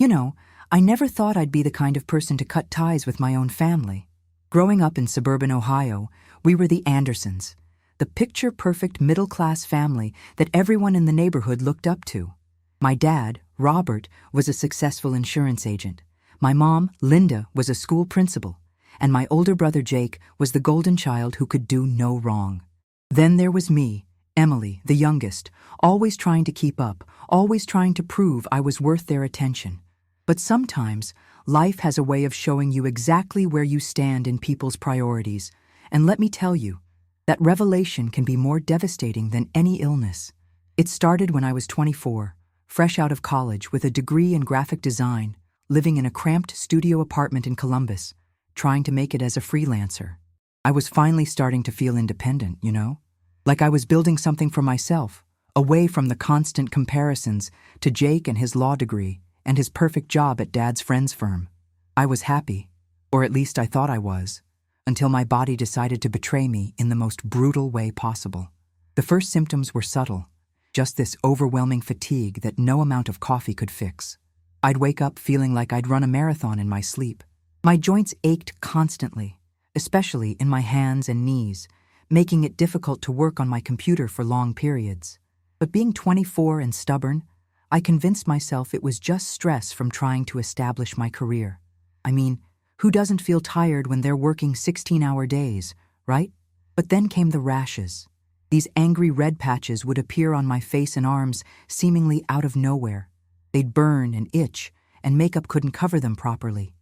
You know, I never thought I'd be the kind of person to cut ties with my own family. Growing up in suburban Ohio, we were the Andersons, the picture-perfect middle-class family that everyone in the neighborhood looked up to. My dad, Robert, was a successful insurance agent. My mom, Linda, was a school principal. And my older brother Jake was the golden child who could do no wrong. Then there was me, Emily, the youngest, always trying to keep up, always trying to prove I was worth their attention. But sometimes, life has a way of showing you exactly where you stand in people's priorities. And let me tell you, that revelation can be more devastating than any illness. It started when I was 24, fresh out of college with a degree in graphic design, living in a cramped studio apartment in Columbus, trying to make it as a freelancer. I was finally starting to feel independent, you know? Like I was building something for myself, away from the constant comparisons to Jake and his law degree and his perfect job at Dad's friend's firm. I was happy, or at least I thought I was, until my body decided to betray me in the most brutal way possible. The first symptoms were subtle, just this overwhelming fatigue that no amount of coffee could fix. I'd wake up feeling like I'd run a marathon in my sleep. My joints ached constantly, especially in my hands and knees, making it difficult to work on my computer for long periods. But being 24 and stubborn, I convinced myself it was just stress from trying to establish my career. I mean, who doesn't feel tired when they're working 16-hour days, right? But then came the rashes. These angry red patches would appear on my face and arms, seemingly out of nowhere. They'd burn and itch, and makeup couldn't cover them properly.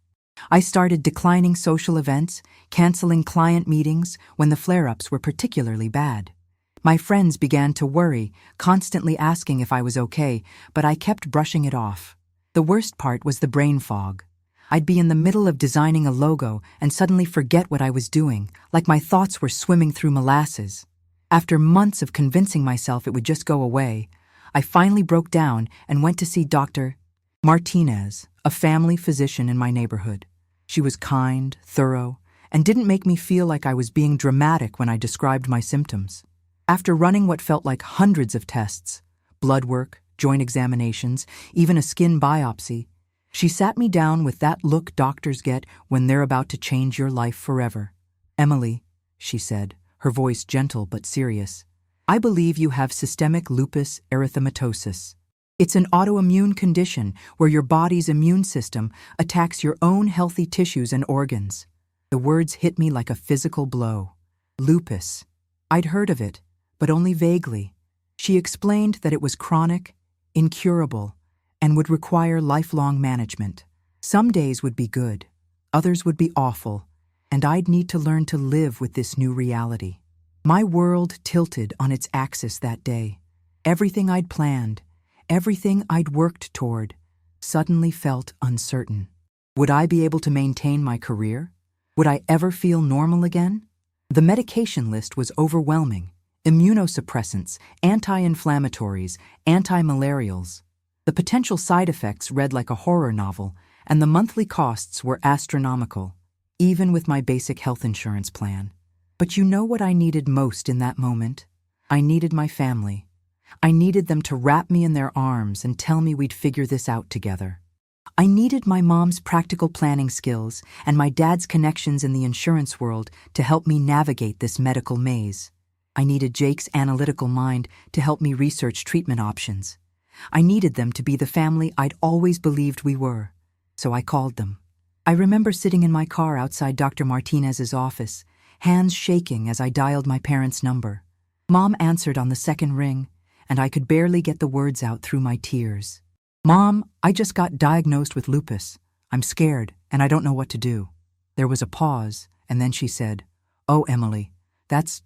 I started declining social events, canceling client meetings when the flare-ups were particularly bad. My friends began to worry, constantly asking if I was okay, but I kept brushing it off. The worst part was the brain fog. I'd be in the middle of designing a logo and suddenly forget what I was doing, like my thoughts were swimming through molasses. After months of convincing myself it would just go away, I finally broke down and went to see Dr. Martinez, a family physician in my neighborhood. She was kind, thorough, and didn't make me feel like I was being dramatic when I described my symptoms. After running what felt like hundreds of tests, blood work, joint examinations, even a skin biopsy, she sat me down with that look doctors get when they're about to change your life forever. "Emily," she said, her voice gentle but serious, "I believe you have systemic lupus erythematosus. It's an autoimmune condition where your body's immune system attacks your own healthy tissues and organs." The words hit me like a physical blow. Lupus. I'd heard of it, but only vaguely. She explained that it was chronic, incurable, and would require lifelong management. Some days would be good, others would be awful, and I'd need to learn to live with this new reality. My world tilted on its axis that day. Everything I'd planned, everything I'd worked toward, suddenly felt uncertain. Would I be able to maintain my career? Would I ever feel normal again? The medication list was overwhelming. Immunosuppressants, anti-inflammatories, anti-malarials. The potential side effects read like a horror novel, and the monthly costs were astronomical, even with my basic health insurance plan. But you know what I needed most in that moment? I needed my family. I needed them to wrap me in their arms and tell me we'd figure this out together. I needed my mom's practical planning skills and my dad's connections in the insurance world to help me navigate this medical maze. I needed Jake's analytical mind to help me research treatment options. I needed them to be the family I'd always believed we were. So I called them. I remember sitting in my car outside Dr. Martinez's office, hands shaking as I dialed my parents' number. Mom answered on the second ring, and I could barely get the words out through my tears. "Mom, I just got diagnosed with lupus. I'm scared, and I don't know what to do." There was a pause, and then she said, "Oh, Emily, that's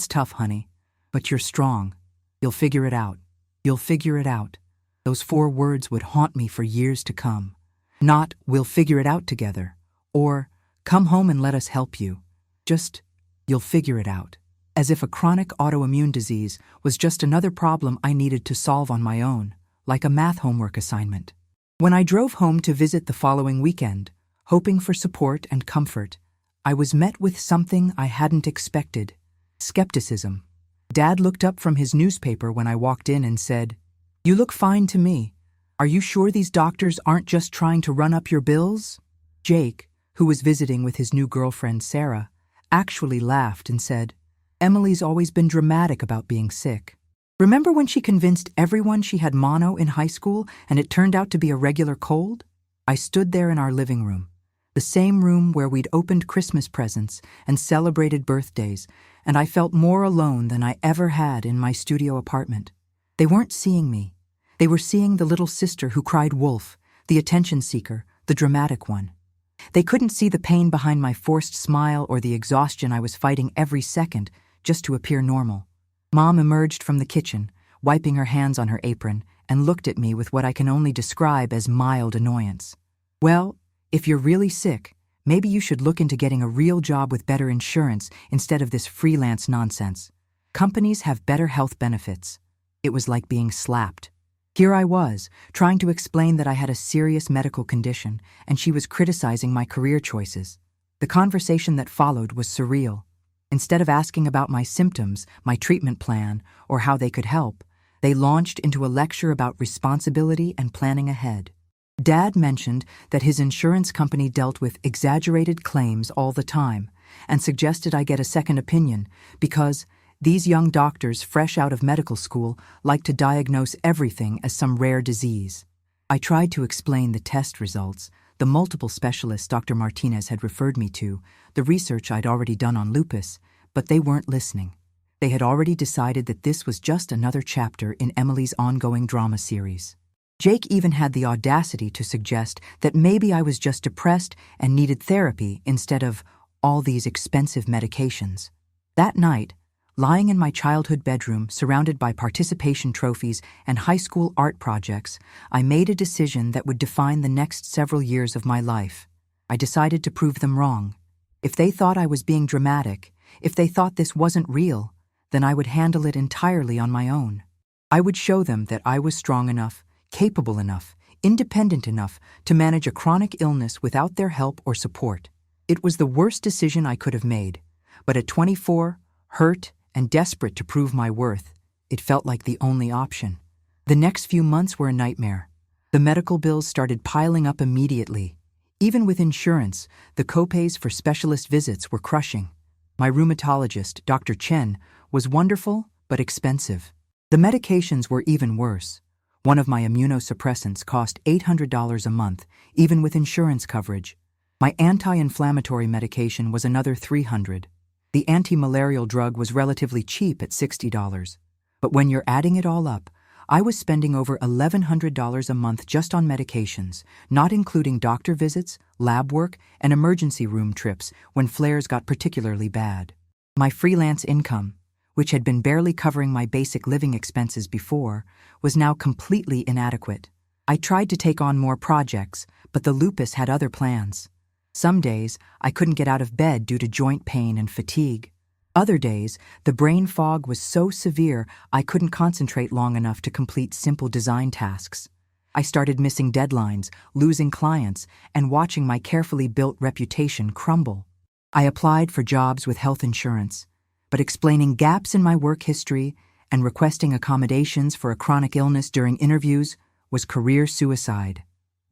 tough, honey. But you're strong. You'll figure it out. You'll figure it out." Those 4 words would haunt me for years to come. Not, "We'll figure it out together," or, "Come home and let us help you." Just, "You'll figure it out." As if a chronic autoimmune disease was just another problem I needed to solve on my own, like a math homework assignment. When I drove home to visit the following weekend, hoping for support and comfort, I was met with something I hadn't expected: skepticism. Dad looked up from his newspaper when I walked in and said, "You look fine to me. Are you sure these doctors aren't just trying to run up your bills? Jake, who was visiting with his new girlfriend Sarah, actually laughed and said, Emily's always been dramatic about being sick. Remember when she convinced everyone she had mono in high school and it turned out to be a regular cold? I stood there in our living room, the same room where we'd opened Christmas presents and celebrated birthdays, and I felt more alone than I ever had in my studio apartment. They weren't seeing me. They were seeing the little sister who cried wolf, the attention seeker, the dramatic one. They couldn't see the pain behind my forced smile or the exhaustion I was fighting every second just to appear normal. Mom emerged from the kitchen, wiping her hands on her apron, and looked at me with what I can only describe as mild annoyance. Well, if you're really sick, maybe you should look into getting a real job with better insurance instead of this freelance nonsense. Companies have better health benefits. It was like being slapped. Here I was, trying to explain that I had a serious medical condition, and she was criticizing my career choices. The conversation that followed was surreal. Instead of asking about my symptoms, my treatment plan, or how they could help, they launched into a lecture about responsibility and planning ahead. Dad mentioned that his insurance company dealt with exaggerated claims all the time and suggested I get a second opinion because these young doctors fresh out of medical school like to diagnose everything as some rare disease. I tried to explain the test results, the multiple specialists Dr. Martinez had referred me to, the research I'd already done on lupus, but they weren't listening. They had already decided that this was just another chapter in Emily's ongoing drama series. Jake even had the audacity to suggest that maybe I was just depressed and needed therapy instead of all these expensive medications. That night, lying in my childhood bedroom surrounded by participation trophies and high school art projects, I made a decision that would define the next several years of my life. I decided to prove them wrong. If they thought I was being dramatic, if they thought this wasn't real, then I would handle it entirely on my own. I would show them that I was strong enough, capable enough, independent enough to manage a chronic illness without their help or support. It was the worst decision I could have made, but at 24, hurt, and desperate to prove my worth, it felt like the only option. The next few months were a nightmare. The medical bills started piling up immediately. Even with insurance, the copays for specialist visits were crushing. My rheumatologist, Dr. Chen, was wonderful but expensive. The medications were even worse. One of my immunosuppressants cost $800 a month, even with insurance coverage. My anti-inflammatory medication was another $300. The anti-malarial drug was relatively cheap at $60. But when you're adding it all up, I was spending over $1,100 a month just on medications, not including doctor visits, lab work, and emergency room trips when flares got particularly bad. My freelance income, which had been barely covering my basic living expenses before, was now completely inadequate. I tried to take on more projects, but the lupus had other plans. Some days, I couldn't get out of bed due to joint pain and fatigue. Other days, the brain fog was so severe I couldn't concentrate long enough to complete simple design tasks. I started missing deadlines, losing clients, and watching my carefully built reputation crumble. I applied for jobs with health insurance, but explaining gaps in my work history and requesting accommodations for a chronic illness during interviews was career suicide.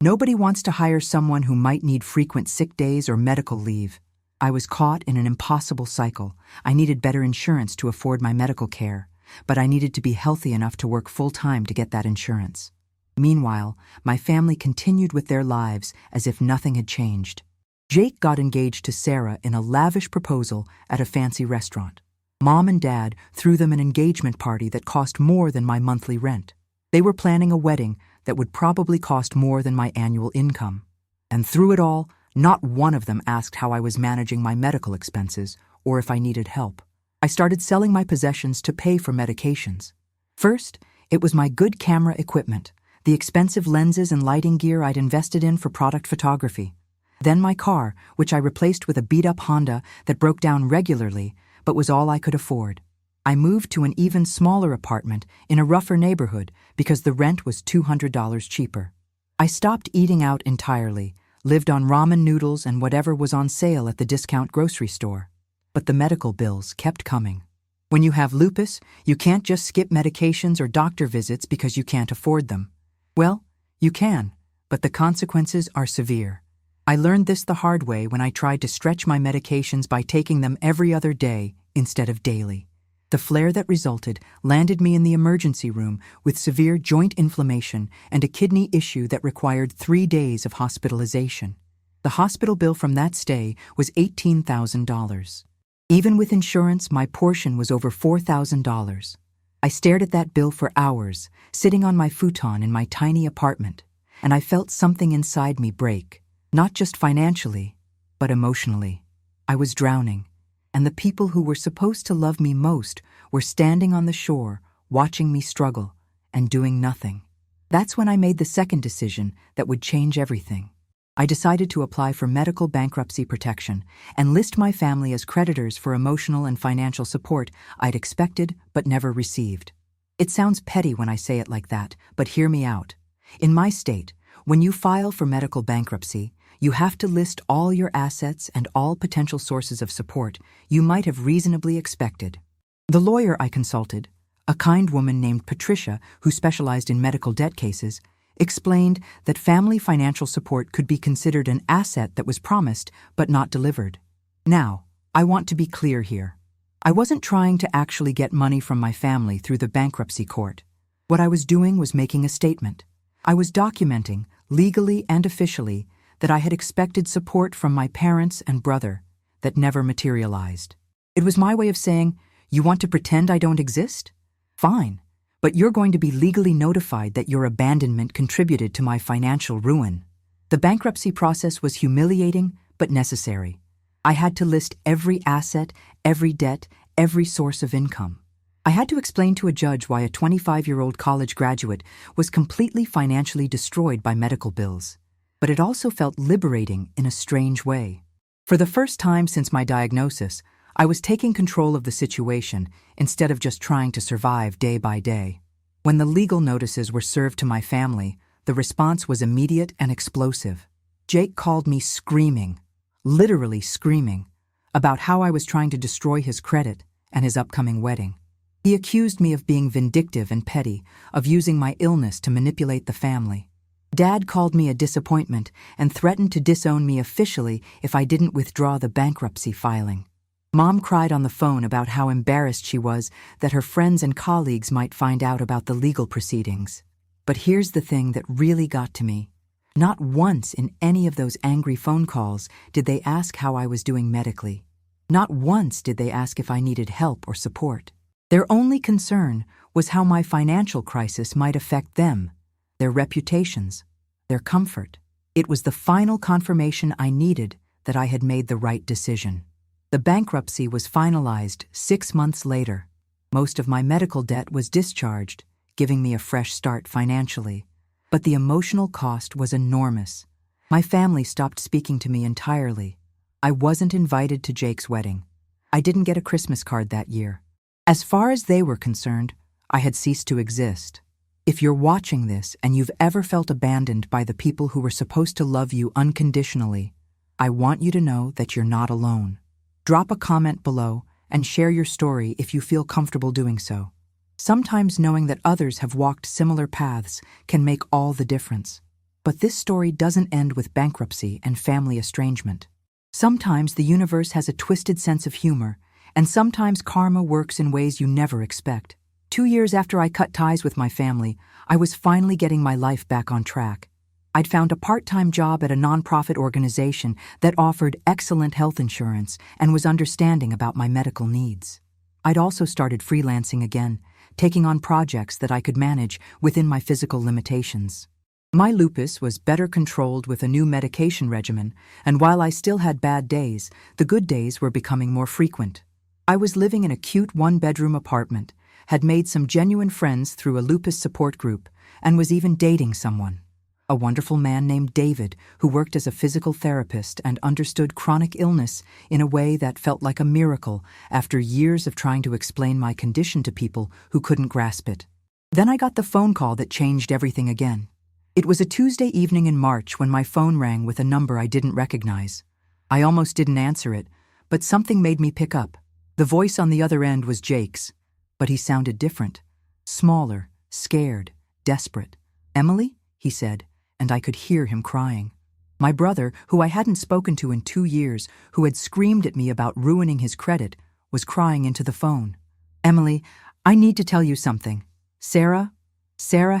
Nobody wants to hire someone who might need frequent sick days or medical leave. I was caught in an impossible cycle. I needed better insurance to afford my medical care, but I needed to be healthy enough to work full-time to get that insurance. Meanwhile, my family continued with their lives as if nothing had changed. Jake got engaged to Sarah in a lavish proposal at a fancy restaurant. Mom and Dad threw them an engagement party that cost more than my monthly rent. They were planning a wedding that would probably cost more than my annual income. And through it all, not one of them asked how I was managing my medical expenses or if I needed help. I started selling my possessions to pay for medications. First, it was my good camera equipment, the expensive lenses and lighting gear I'd invested in for product photography. Then my car, which I replaced with a beat-up Honda that broke down regularly, but was all I could afford. I moved to an even smaller apartment in a rougher neighborhood because the rent was $200 cheaper. I stopped eating out entirely, lived on ramen noodles and whatever was on sale at the discount grocery store. But the medical bills kept coming. When you have lupus, you can't just skip medications or doctor visits because you can't afford them. Well, You can, but the consequences are severe. I learned this the hard way when I tried to stretch my medications by taking them every other day instead of daily. The flare that resulted landed me in the emergency room with severe joint inflammation and a kidney issue that required 3 days of hospitalization. The hospital bill from that stay was $18,000. Even with insurance, my portion was over $4,000. I stared at that bill for hours, sitting on my futon in my tiny apartment, and I felt something inside me break, not just financially, but emotionally. I was drowning, and the people who were supposed to love me most were standing on the shore, watching me struggle, and doing nothing. That's when I made the second decision that would change everything. I decided to apply for medical bankruptcy protection and list my family as creditors for emotional and financial support I'd expected but never received. It sounds petty when I say it like that, but hear me out. In my state, when you file for medical bankruptcy, you have to list all your assets and all potential sources of support you might have reasonably expected. The lawyer I consulted, a kind woman named Patricia who specialized in medical debt cases, explained that family financial support could be considered an asset that was promised but not delivered. Now, I want to be clear here. I wasn't trying to actually get money from my family through the bankruptcy court. What I was doing was making a statement. I was documenting, legally and officially, that I had expected support from my parents and brother that never materialized. It was my way of saying, you want to pretend I don't exist? Fine. But you're going to be legally notified that your abandonment contributed to my financial ruin. The bankruptcy process was humiliating but necessary. I had to list every asset, every debt, every source of income. I had to explain to a judge why a 25-year-old college graduate was completely financially destroyed by medical bills. But it also felt liberating in a strange way. For the first time since my diagnosis, I was taking control of the situation instead of just trying to survive day by day. When the legal notices were served to my family, the response was immediate and explosive. Jake called me screaming, literally screaming, about how I was trying to destroy his credit and his upcoming wedding. He accused me of being vindictive and petty, of using my illness to manipulate the family. Dad called me a disappointment and threatened to disown me officially if I didn't withdraw the bankruptcy filing. Mom cried on the phone about how embarrassed she was that her friends and colleagues might find out about the legal proceedings. But here's the thing that really got to me. Not once in any of those angry phone calls did they ask how I was doing medically. Not once did they ask if I needed help or support. Their only concern was how my financial crisis might affect them, their reputations, their comfort. It was the final confirmation I needed that I had made the right decision. The bankruptcy was finalized 6 months later. Most of my medical debt was discharged, giving me a fresh start financially. But the emotional cost was enormous. My family stopped speaking to me entirely. I wasn't invited to Jake's wedding. I didn't get a Christmas card that year. As far as they were concerned, I had ceased to exist. If you're watching this and you've ever felt abandoned by the people who were supposed to love you unconditionally, I want you to know that you're not alone. Drop a comment below and share your story if you feel comfortable doing so. Sometimes knowing that others have walked similar paths can make all the difference. But this story doesn't end with bankruptcy and family estrangement. Sometimes the universe has a twisted sense of humor, and sometimes karma works in ways you never expect. 2 years after I cut ties with my family, I was finally getting my life back on track. I'd found a part-time job at a nonprofit organization that offered excellent health insurance and was understanding about my medical needs. I'd also started freelancing again, taking on projects that I could manage within my physical limitations. My lupus was better controlled with a new medication regimen, and while I still had bad days, the good days were becoming more frequent. I was living in a cute one-bedroom apartment, had made some genuine friends through a lupus support group, and was even dating someone. A wonderful man named David who worked as a physical therapist and understood chronic illness in a way that felt like a miracle after years of trying to explain my condition to people who couldn't grasp it. Then I got the phone call that changed everything again. It was a Tuesday evening in March when my phone rang with a number I didn't recognize. I almost didn't answer it, but something made me pick up. The voice on the other end was Jake's, but he sounded different. Smaller, scared, desperate. "Emily?" he said, and I could hear him crying. My brother, who I hadn't spoken to in 2 years, who had screamed at me about ruining his credit, was crying into the phone. "Emily, I need to tell you something. Sarah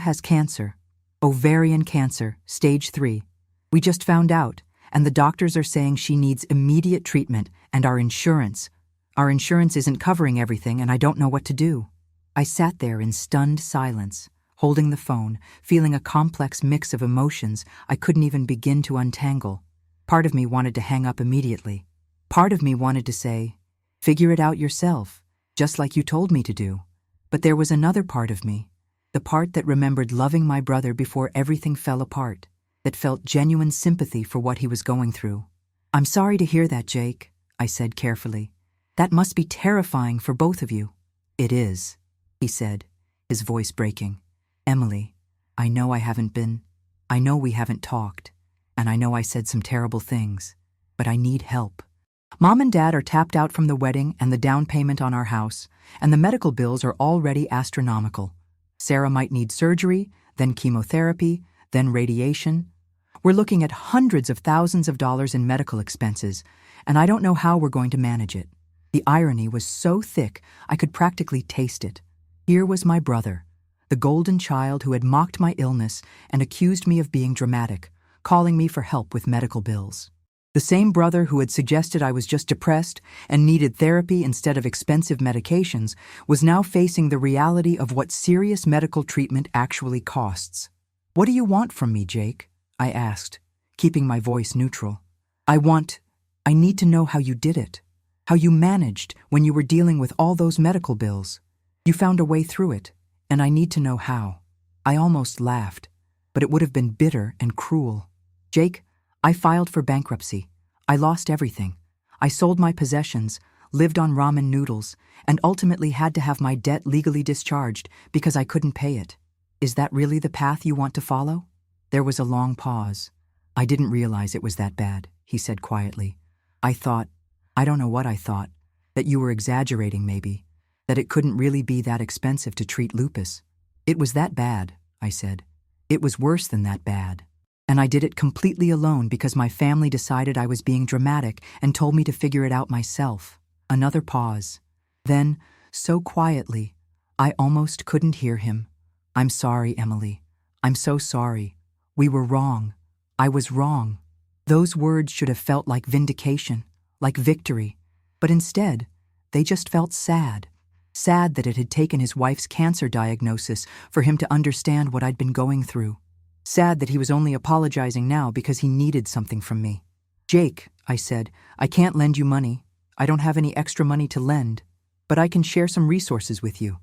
has cancer. Ovarian cancer, stage 3. We just found out, and the doctors are saying she needs immediate treatment, and our insurance isn't covering everything, and I don't know what to do." I sat there in stunned silence, holding the phone, feeling a complex mix of emotions I couldn't even begin to untangle. Part of me wanted to hang up immediately. Part of me wanted to say, "Figure it out yourself, just like you told me to do." But there was another part of me, the part that remembered loving my brother before everything fell apart, that felt genuine sympathy for what he was going through. "I'm sorry to hear that, Jake," I said carefully. "That must be terrifying for both of you." "It is," he said, his voice breaking. "Emily, I know we haven't talked, and I know I said some terrible things, but I need help. Mom and Dad are tapped out from the wedding and the down payment on our house, and the medical bills are already astronomical. Sarah might need surgery, then chemotherapy, then radiation. We're looking at hundreds of thousands of dollars in medical expenses, and I don't know how we're going to manage it." The irony was so thick I could practically taste it. Here was my brother, the golden child who had mocked my illness and accused me of being dramatic, calling me for help with medical bills. The same brother who had suggested I was just depressed and needed therapy instead of expensive medications was now facing the reality of what serious medical treatment actually costs. "What do you want from me, Jake?" I asked, keeping my voice neutral. I need to know how you did it, how you managed when you were dealing with all those medical bills. You found a way through it, and I need to know how." I almost laughed, but it would have been bitter and cruel. "Jake, I filed for bankruptcy. I lost everything. I sold my possessions, lived on ramen noodles, and ultimately had to have my debt legally discharged because I couldn't pay it. Is that really the path you want to follow?" There was a long pause. "I didn't realize it was that bad," he said quietly. I don't know what I thought, that you were exaggerating maybe, that it couldn't really be that expensive to treat lupus." "It was that bad," I said. "It was worse than that bad. And I did it completely alone because my family decided I was being dramatic and told me to figure it out myself." Another pause. Then, so quietly, I almost couldn't hear him. "I'm sorry, Emily. I'm so sorry. We were wrong. I was wrong." Those words should have felt like vindication, like victory, but instead, they just felt sad. Sad that it had taken his wife's cancer diagnosis for him to understand what I'd been going through. Sad that he was only apologizing now because he needed something from me. "Jake," I said, "I can't lend you money. I don't have any extra money to lend, but I can share some resources with you.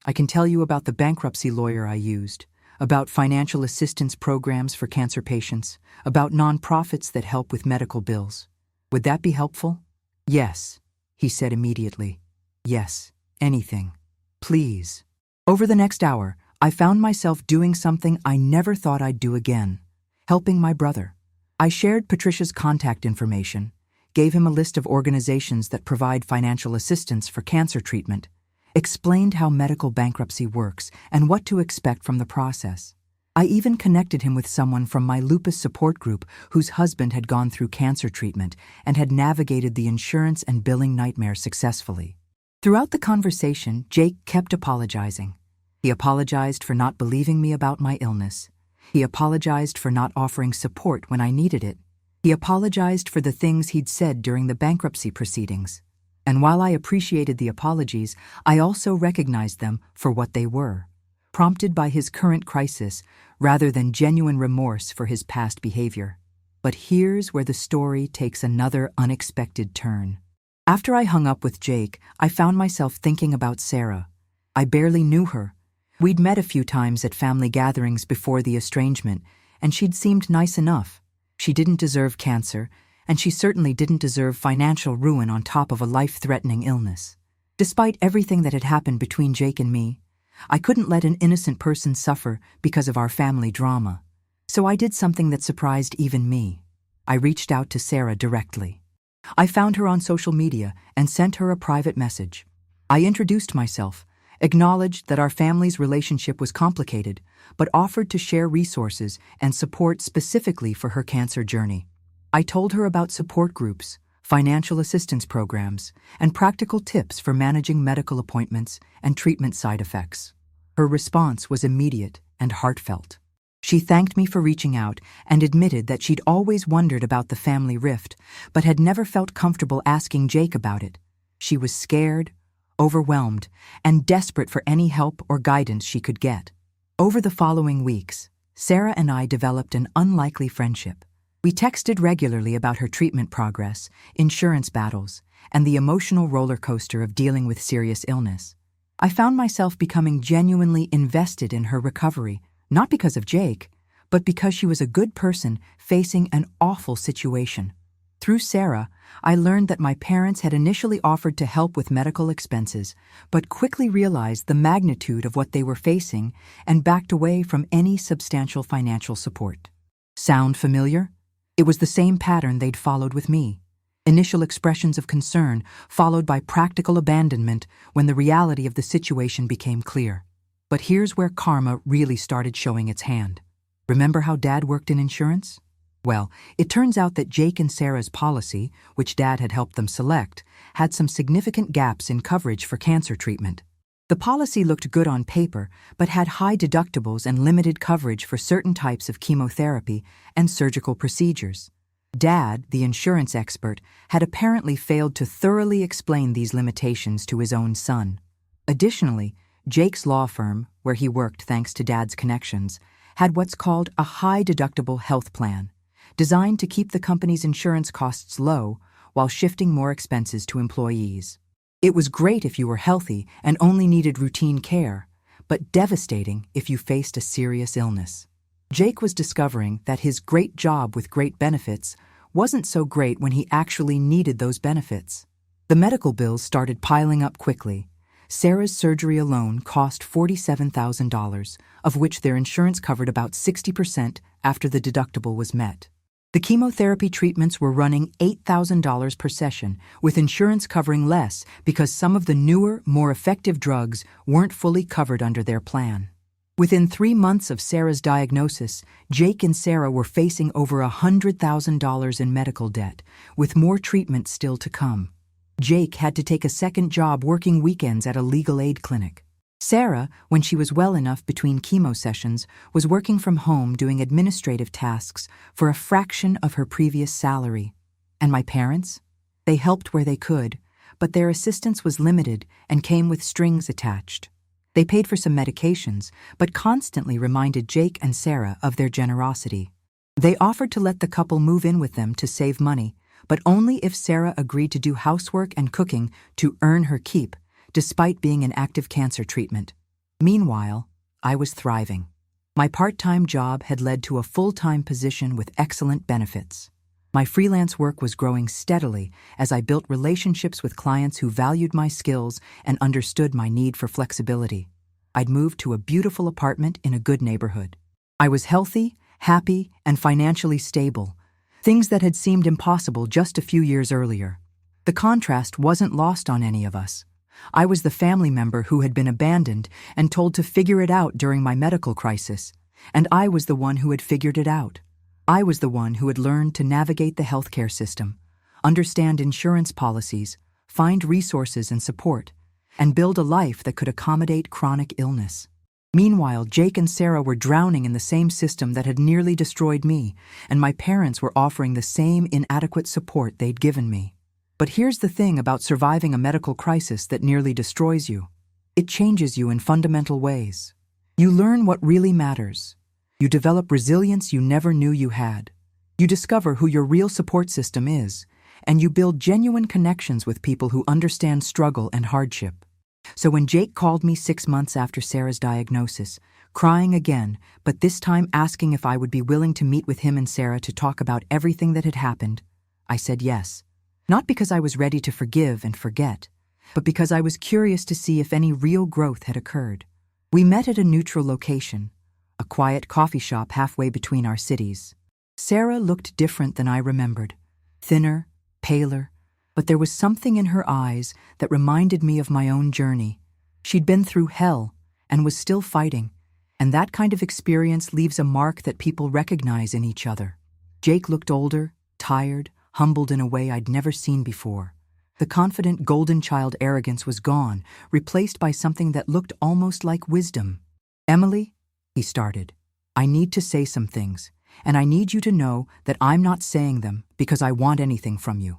I can tell you about the bankruptcy lawyer I used, about financial assistance programs for cancer patients, about nonprofits that help with medical bills. Would that be helpful?" "Yes," he said immediately. "Yes, anything. Please." Over the next hour, I found myself doing something I never thought I'd do again, helping my brother. I shared Patricia's contact information, gave him a list of organizations that provide financial assistance for cancer treatment, explained how medical bankruptcy works and what to expect from the process. I even connected him with someone from my lupus support group whose husband had gone through cancer treatment and had navigated the insurance and billing nightmare successfully. Throughout the conversation, Jake kept apologizing. He apologized for not believing me about my illness. He apologized for not offering support when I needed it. He apologized for the things he'd said during the bankruptcy proceedings. And while I appreciated the apologies, I also recognized them for what they were, prompted by his current crisis rather than genuine remorse for his past behavior. But here's where the story takes another unexpected turn. After I hung up with Jake, I found myself thinking about Sarah. I barely knew her. We'd met a few times at family gatherings before the estrangement, and she'd seemed nice enough. She didn't deserve cancer, and she certainly didn't deserve financial ruin on top of a life-threatening illness. Despite everything that had happened between Jake and me, I couldn't let an innocent person suffer because of our family drama. So I did something that surprised even me. I reached out to Sarah directly. I found her on social media and sent her a private message. I introduced myself acknowledged that our family's relationship was complicated, but offered to share resources and support specifically for her cancer journey. I told her about support groups, financial assistance programs, and practical tips for managing medical appointments and treatment side effects. Her response was immediate and heartfelt. She thanked me for reaching out and admitted that she'd always wondered about the family rift, but had never felt comfortable asking Jake about it. She was scared, overwhelmed, and desperate for any help or guidance she could get. Over the following weeks, Sarah and I developed an unlikely friendship. We texted regularly about her treatment progress, insurance battles, and the emotional roller coaster of dealing with serious illness. I found myself becoming genuinely invested in her recovery, not because of Jake, but because she was a good person facing an awful situation. Through Sarah, I learned that my parents had initially offered to help with medical expenses, but quickly realized the magnitude of what they were facing and backed away from any substantial financial support. Sound familiar? It was the same pattern they'd followed with me. Initial expressions of concern, followed by practical abandonment when the reality of the situation became clear. But here's where karma really started showing its hand. Remember how Dad worked in insurance? Well, it turns out that Jake and Sarah's policy, which Dad had helped them select, had some significant gaps in coverage for cancer treatment. The policy looked good on paper, but had high deductibles and limited coverage for certain types of chemotherapy and surgical procedures. Dad, the insurance expert, had apparently failed to thoroughly explain these limitations to his own son. Additionally, Jake's law firm, where he worked thanks to Dad's connections, had what's called a high-deductible health plan, designed to keep the company's insurance costs low while shifting more expenses to employees. It was great if you were healthy and only needed routine care, but devastating if you faced a serious illness. Jake was discovering that his great job with great benefits wasn't so great when he actually needed those benefits. The medical bills started piling up quickly. Sarah's surgery alone cost $47,000, of which their insurance covered about 60% after the deductible was met. The chemotherapy treatments were running $8,000 per session, with insurance covering less because some of the newer, more effective drugs weren't fully covered under their plan. Within 3 months of Sarah's diagnosis, Jake and Sarah were facing over $100,000 in medical debt, with more treatment still to come. Jake had to take a second job working weekends at a legal aid clinic. Sarah, when she was well enough between chemo sessions, was working from home doing administrative tasks for a fraction of her previous salary. And my parents? They helped where they could, but their assistance was limited and came with strings attached. They paid for some medications, but constantly reminded Jake and Sarah of their generosity. They offered to let the couple move in with them to save money, but only if Sarah agreed to do housework and cooking to earn her keep, despite being in active cancer treatment. Meanwhile, I was thriving. My part-time job had led to a full-time position with excellent benefits. My freelance work was growing steadily as I built relationships with clients who valued my skills and understood my need for flexibility. I'd moved to a beautiful apartment in a good neighborhood. I was healthy, happy, and financially stable, things that had seemed impossible just a few years earlier. The contrast wasn't lost on any of us. I was the family member who had been abandoned and told to figure it out during my medical crisis, and I was the one who had figured it out. I was the one who had learned to navigate the healthcare system, understand insurance policies, find resources and support, and build a life that could accommodate chronic illness. Meanwhile, Jake and Sarah were drowning in the same system that had nearly destroyed me, and my parents were offering the same inadequate support they'd given me. But here's the thing about surviving a medical crisis that nearly destroys you. It changes you in fundamental ways. You learn what really matters. You develop resilience you never knew you had. You discover who your real support system is, and you build genuine connections with people who understand struggle and hardship. So when Jake called me 6 months after Sarah's diagnosis, crying again, but this time asking if I would be willing to meet with him and Sarah to talk about everything that had happened, I said yes. Not because I was ready to forgive and forget, but because I was curious to see if any real growth had occurred. We met at a neutral location, a quiet coffee shop halfway between our cities. Sarah looked different than I remembered, thinner, paler, but there was something in her eyes that reminded me of my own journey, She'd been through hell and was still fighting, and that kind of experience leaves a mark that people recognize in each other. Jake looked older, tired, humbled in a way I'd never seen before. The confident golden child arrogance was gone, replaced by something that looked almost like wisdom. "Emily," he started, "I need to say some things, and I need you to know that I'm not saying them because I want anything from you.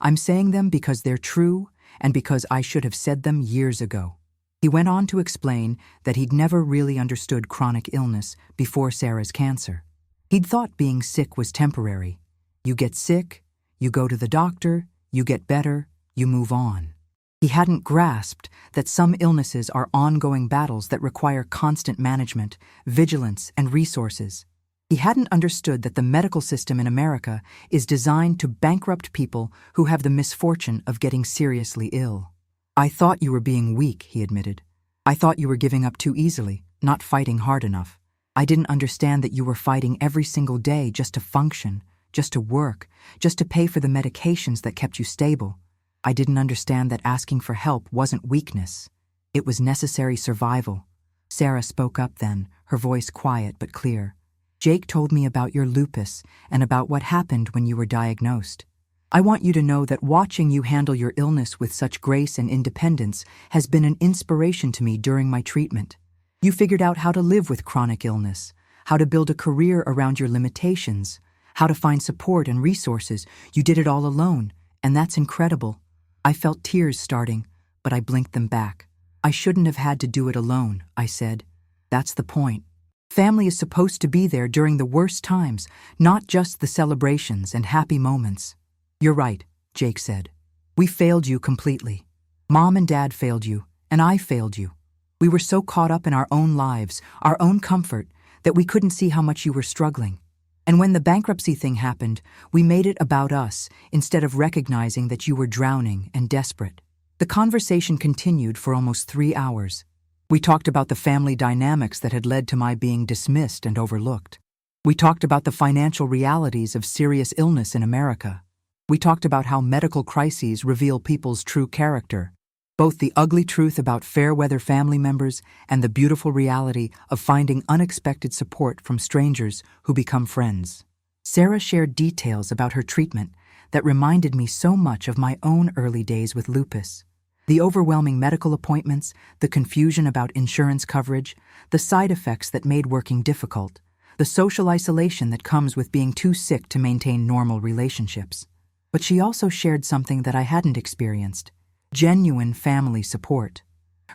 I'm saying them because they're true and because I should have said them years ago." He went on to explain that he'd never really understood chronic illness before Sarah's cancer. He'd thought being sick was temporary. You get sick, you go to the doctor, you get better, you move on. He hadn't grasped that some illnesses are ongoing battles that require constant management, vigilance, and resources. He hadn't understood that the medical system in America is designed to bankrupt people who have the misfortune of getting seriously ill. "I thought you were being weak," he admitted. "I thought you were giving up too easily, not fighting hard enough. I didn't understand that you were fighting every single day just to function, just to work, just to pay for the medications that kept you stable. I didn't understand that asking for help wasn't weakness. It was necessary survival." Sarah spoke up then, her voice quiet but clear. "Jake told me about your lupus and about what happened when you were diagnosed. I want you to know that watching you handle your illness with such grace and independence has been an inspiration to me during my treatment. You figured out how to live with chronic illness, how to build a career around your limitations, how to find support and resources. You did it all alone, and that's incredible." I felt tears starting, but I blinked them back. "I shouldn't have had to do it alone," I said. "That's the point. Family is supposed to be there during the worst times, not just the celebrations and happy moments." "You're right," Jake said. "We failed you completely. Mom and Dad failed you, and I failed you. We were so caught up in our own lives, our own comfort, that we couldn't see how much you were struggling. And when the bankruptcy thing happened, we made it about us instead of recognizing that you were drowning and desperate." The conversation continued for almost 3 hours. We talked about the family dynamics that had led to my being dismissed and overlooked. We talked about the financial realities of serious illness in America. We talked about how medical crises reveal people's true character, both the ugly truth about fair-weather family members and the beautiful reality of finding unexpected support from strangers who become friends. Sarah shared details about her treatment that reminded me so much of my own early days with lupus. The overwhelming medical appointments, the confusion about insurance coverage, the side effects that made working difficult, the social isolation that comes with being too sick to maintain normal relationships. But she also shared something that I hadn't experienced: genuine family support.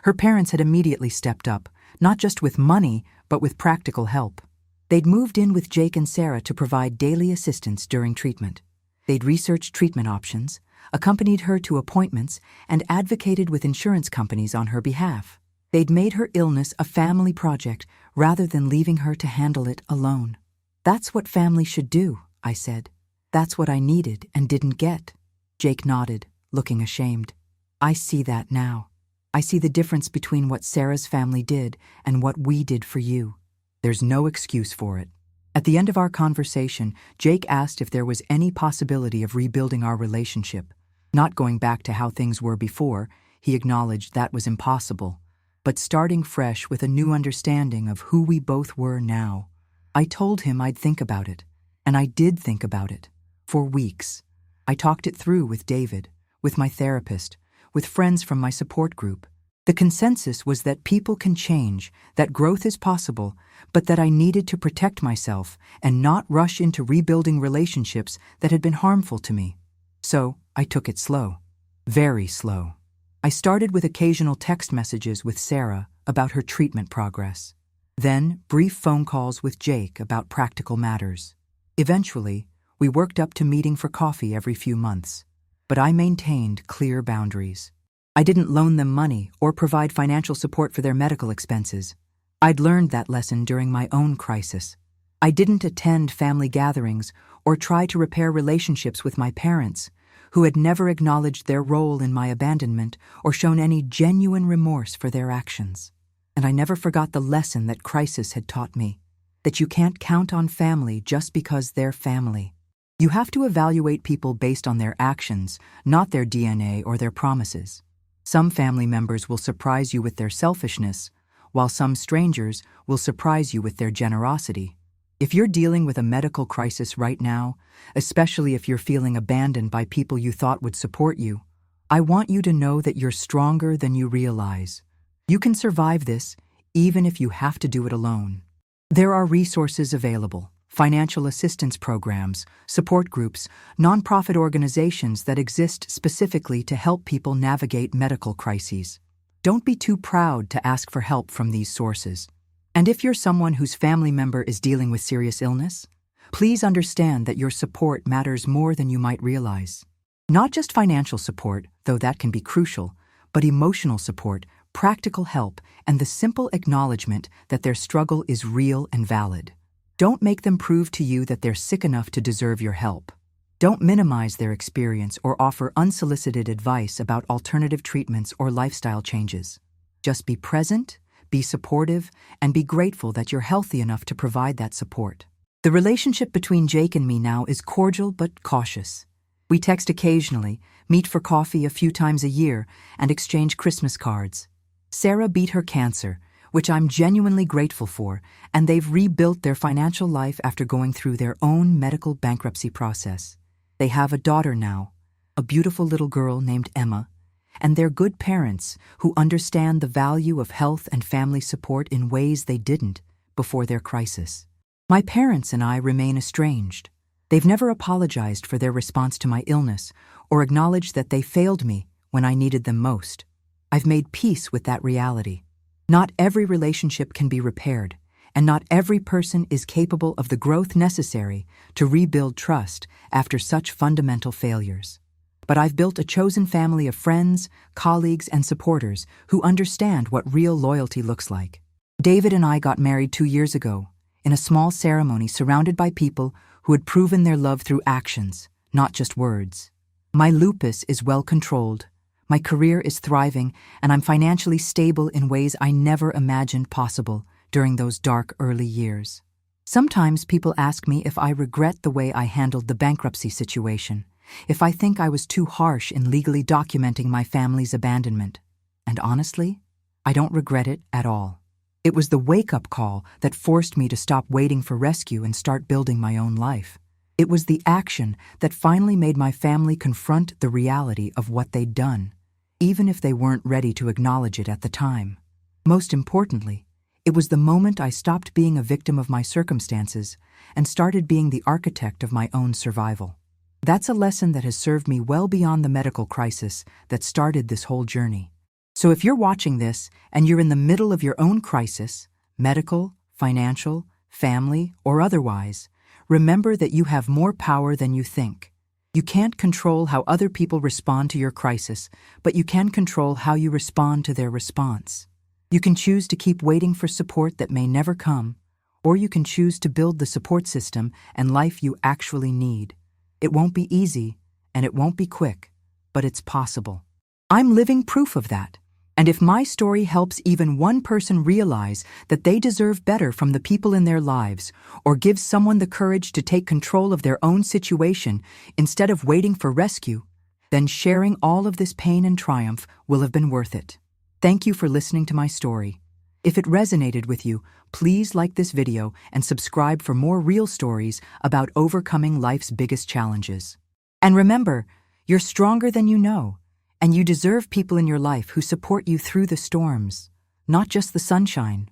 Her parents had immediately stepped up, not just with money, but with practical help. They'd moved in with Jake and Sarah to provide daily assistance during treatment. They'd researched treatment options, accompanied her to appointments, and advocated with insurance companies on her behalf. They'd made her illness a family project rather than leaving her to handle it alone. "That's what family should do," I said. "That's what I needed and didn't get." Jake nodded, looking ashamed. "I see that now. I see the difference between what Sarah's family did and what we did for you. There's no excuse for it." At the end of our conversation, Jake asked if there was any possibility of rebuilding our relationship. Not going back to how things were before, he acknowledged that was impossible, but starting fresh with a new understanding of who we both were now. I told him I'd think about it, and I did think about it, for weeks. I talked it through with David, with my therapist, with friends from my support group. The consensus was that people can change, that growth is possible, but that I needed to protect myself and not rush into rebuilding relationships that had been harmful to me. So I took it slow, very slow. I started with occasional text messages with Sarah about her treatment progress. Then brief phone calls with Jake about practical matters. Eventually, we worked up to meeting for coffee every few months. But I maintained clear boundaries. I didn't loan them money or provide financial support for their medical expenses. I'd learned that lesson during my own crisis. I didn't attend family gatherings or try to repair relationships with my parents, who had never acknowledged their role in my abandonment or shown any genuine remorse for their actions. And I never forgot the lesson that crisis had taught me, that you can't count on family just because they're family. You have to evaluate people based on their actions, not their DNA or their promises. Some family members will surprise you with their selfishness, while some strangers will surprise you with their generosity. If you're dealing with a medical crisis right now, especially if you're feeling abandoned by people you thought would support you, I want you to know that you're stronger than you realize. You can survive this, even if you have to do it alone. There are resources available: financial assistance programs, support groups, nonprofit organizations that exist specifically to help people navigate medical crises. Don't be too proud to ask for help from these sources. And if you're someone whose family member is dealing with serious illness, please understand that your support matters more than you might realize. Not just financial support, though that can be crucial, but emotional support, practical help, and the simple acknowledgement that their struggle is real and valid. Don't make them prove to you that they're sick enough to deserve your help. Don't minimize their experience or offer unsolicited advice about alternative treatments or lifestyle changes. Just be present, be supportive, and be grateful that you're healthy enough to provide that support. The relationship between Jake and me now is cordial but cautious. We text occasionally, meet for coffee a few times a year, and exchange Christmas cards. Sarah beat her cancer, which I'm genuinely grateful for, and they've rebuilt their financial life after going through their own medical bankruptcy process. They have a daughter now, a beautiful little girl named Emma, and they're good parents who understand the value of health and family support in ways they didn't before their crisis. My parents and I remain estranged. They've never apologized for their response to my illness or acknowledged that they failed me when I needed them most. I've made peace with that reality. Not every relationship can be repaired, and not every person is capable of the growth necessary to rebuild trust after such fundamental failures. But I've built a chosen family of friends, colleagues, and supporters who understand what real loyalty looks like. David and I got married 2 years ago, in a small ceremony surrounded by people who had proven their love through actions, not just words. My lupus is well controlled, my career is thriving, and I'm financially stable in ways I never imagined possible during those dark early years. Sometimes people ask me if I regret the way I handled the bankruptcy situation, if I think I was too harsh in legally documenting my family's abandonment. And honestly, I don't regret it at all. It was the wake-up call that forced me to stop waiting for rescue and start building my own life. It was the action that finally made my family confront the reality of what they'd done, even if they weren't ready to acknowledge it at the time. Most importantly, it was the moment I stopped being a victim of my circumstances and started being the architect of my own survival. That's a lesson that has served me well beyond the medical crisis that started this whole journey. So if you're watching this and you're in the middle of your own crisis, medical, financial, family, or otherwise, remember that you have more power than you think. You can't control how other people respond to your crisis, but you can control how you respond to their response. You can choose to keep waiting for support that may never come, or you can choose to build the support system and life you actually need. It won't be easy, and it won't be quick, but it's possible. I'm living proof of that. And if my story helps even one person realize that they deserve better from the people in their lives, or gives someone the courage to take control of their own situation instead of waiting for rescue, then sharing all of this pain and triumph will have been worth it. Thank you for listening to my story. If it resonated with you, please like this video and subscribe for more real stories about overcoming life's biggest challenges. And remember, you're stronger than you know. And you deserve people in your life who support you through the storms, not just the sunshine.